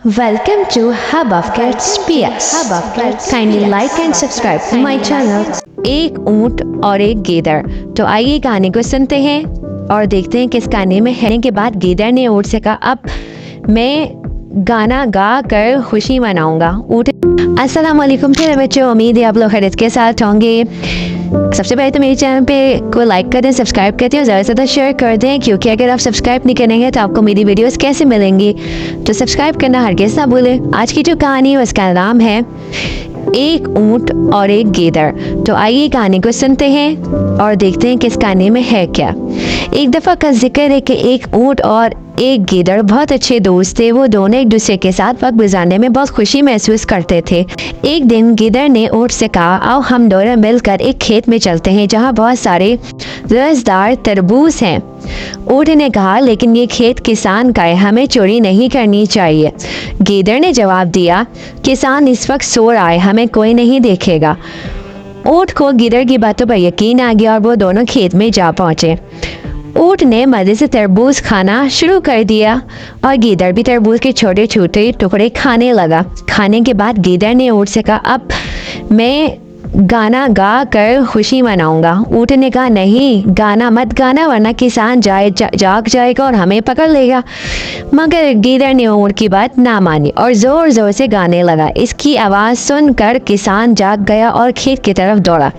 Welcome to Hub of Kids PS. Kindly like and subscribe to my channel. एक ऊंट और एक गीदड़। तो आइए कहानी को सुनते हैं और देखते हैं किस कहानी में है। के बाद गीदड़ ने ऊंट से कहा, अब मैं गाना गा कर खुशी मनाऊंगा। ऊंट अस्सलाम वालेकुम प्यारे बच्चों, उम्मीद है आप लोग खैरियत के साथ होंगे। सबसे पहले तो मेरे चैनल पे को लाइक कर दें, सब्सक्राइब करते हैं, ज़्यादा से ज़्यादा शेयर कर दें, क्योंकि अगर आप सब्सक्राइब नहीं करेंगे तो आपको मेरी वीडियोस कैसे मिलेंगी। तो सब्सक्राइब करना हरगिज़ ना भूलें। आज की जो कहानी है उसका नाम है एक ऊंट और एक गीदड़। तो आइए कहानी को सुनते हैं और देखते हैं किस कहानी में है क्या। एक दफ़ा का जिक्र है कि एक ऊंट और एक गीदड़ बहुत अच्छे दोस्त थे। वो दोनों एक दूसरे के साथ वक्त गुजारने में बहुत खुशी महसूस करते थे। एक दिन गीदड़ ने ऊंट से कहा, आओ हम दोनों मिलकर एक खेत में चलते हैं जहाँ बहुत सारे रसदार तरबूज हैं। ऊंट ने कहा, लेकिन ये खेत किसान का है, हमें चोरी नहीं करनी चाहिए। गीदड़ ने जवाब दिया, किसान इस वक्त सो रहा है, हमें कोई नहीं देखेगा। ऊंट को गीदड़ की बातों पर यकीन आ गया और वो दोनों खेत में जा पहुंचे। ऊंट ने मज़े से तरबूज खाना शुरू कर दिया और गीदड़ भी तरबूज के छोटे छोटे टुकड़े खाने लगा। खाने के बाद गीदड़ ने ऊंट से कहा, अब मैं गाना गा कर खुशी मनाऊंगा। ऊंट ने कहा, नहीं गाना मत गाना, वरना किसान जाग जाएगा और हमें पकड़ लेगा। मगर गीदड़ ने ऊंट की बात ना मानी और ज़ोर ज़ोर से गाने लगा। इसकी आवाज़ सुनकर किसान जाग गया और खेत की तरफ दौड़ा।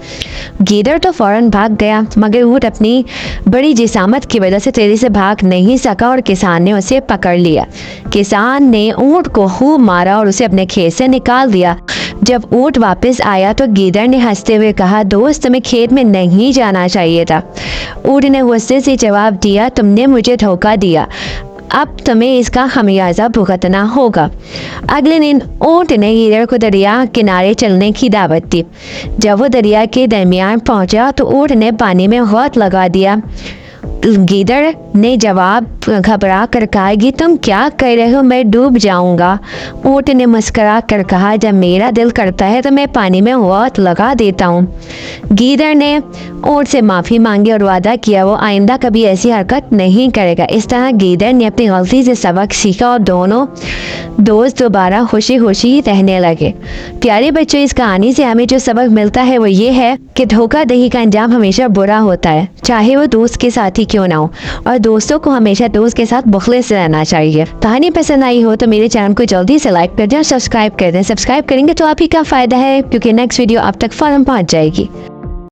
गीदड़ तो फौरन भाग गया, मगर ऊंट अपनी बड़ी जिसामत की वजह से तेजी से भाग नहीं सका और किसान ने उसे पकड़ लिया। किसान ने ऊंट को खूब मारा और उसे अपने खेत से निकाल दिया। जब ऊंट वापस आया तो गीदड़ ने हंसते हुए कहा, दोस्त तुम्हें खेत में नहीं जाना चाहिए था। ऊंट ने गुस्से से जवाब दिया, तुमने मुझे धोखा दिया, अब तुम्हें इसका खमियाजा भुगतना होगा। अगले दिन ऊंट ने गीदड़ को दरिया किनारे चलने की दावत दी। जब वो दरिया के दरमियान पहुंचा तो ऊंट ने पानी में हाथ लगा दिया। गीदड़ ने जवाब घबरा कर कहा, कि तुम क्या कह रहे हो, मैं डूब जाऊंगा। ऊंट ने मुस्करा कर कहा, जब मेरा दिल करता है तो मैं पानी में हाथ लगा देता हूँ। गीदड़ ने ऊंट से माफ़ी मांगी और वादा किया वो आइंदा कभी ऐसी हरकत नहीं करेगा। इस तरह गीदड़ ने अपनी गलती से सबक सीखा और दोनों दोस्त दोबारा खुशी खुशी रहने लगे। प्यारे बच्चों, इस कहानी से हमें जो सबक मिलता है वो ये है कि धोखाधड़ी का अंजाम हमेशा बुरा होता है, चाहे वो दोस्त के साथ ही क्यों ना हो, और दोस्तों को हमेशा दोस्त के साथ मुखलिस रहना चाहिए। कहानी पसंद आई हो तो मेरे चैनल को जल्दी से लाइक कर दें और सब्सक्राइब कर दें। सब्सक्राइब करेंगे तो आप ही का फायदा है, क्योंकि नेक्स्ट वीडियो आप तक फौरन पहुंच जाएगी।